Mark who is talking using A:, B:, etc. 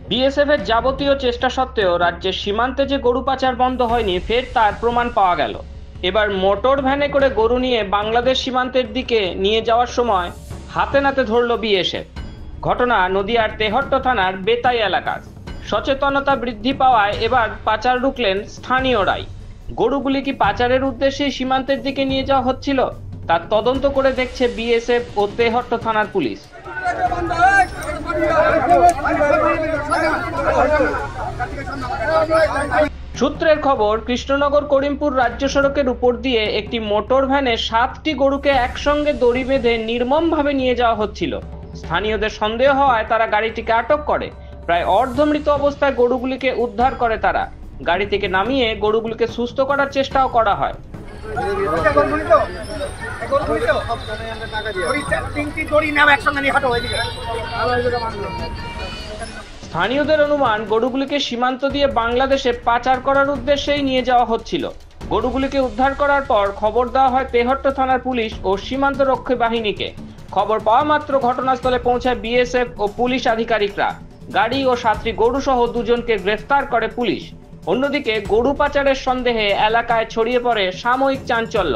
A: BSF এর যাবতীয় চেষ্টা সত্ত্বেও রাজ্যের সীমান্তে যে গরু পাচার বন্ধ হয়নি, ফের তার প্রমাণ পাওয়া গেল। এবার মোটর ভ্যানে করে গরু নিয়ে বাংলাদেশ সীমান্তের দিকে নিয়ে যাওয়ার সময় হাতে নাতে ধরল বিএসএফ। ঘটনা নদিয়ার তেহট্ট থানার বেতাই এলাকার। সচেতনতা বৃদ্ধি পাওয়ায় এবার পাচার রুখলেন স্থানীয়রাই। গরুগুলি কি পাচারের উদ্দেশ্যে সীমান্তের দিকে নিয়ে যাওয়া হচ্ছিল, তার তদন্ত করে দেখছে বিএসএফ ও তেহট্ট থানার পুলিশ। সূত্রের খবর, কৃষ্ণনগর করিমপুর রাজ্য সড়কের উপর দিয়ে একটি মোটর ভ্যানে 7টি গরুকে একসঙ্গে দড়ি বেঁধে নির্মমভাবে নিয়ে যাওয়া হচ্ছিল। স্থানীয়দের সন্দেহ হওয়ায় তারা গাড়িটিকে আটক করে। প্রায় অর্ধমৃত অবস্থায় গরুগুলিকে উদ্ধার করে তারা। গাড়ি থেকে নামিয়ে গরুগুলিকে সুস্থ করার চেষ্টাও করা হয়। স্থানীয়দের অনুমান, গরুগুলিকে সীমান্ত দিয়ে বাংলাদেশে পাচার করার উদ্দেশ্যেই নিয়ে যাওয়া হচ্ছিল। গরুগুলিকে উদ্ধার করার পর খবর দেওয়া হয় তেহট্ট থানার পুলিশ ও সীমান্ত রক্ষী বাহিনীকে। খবর পাওয়া মাত্র ঘটনাস্থলে পৌঁছায় বিএসএফ ও পুলিশ আধিকারিকরা। গাড়ি ও 7টি গরু সহ 2জনকে গ্রেফতার করে পুলিশ। অন্যদিকে গরু পাচারের সন্দেহে এলাকায় ছড়িয়ে পড়ে সাময়িক চাঞ্চল্য।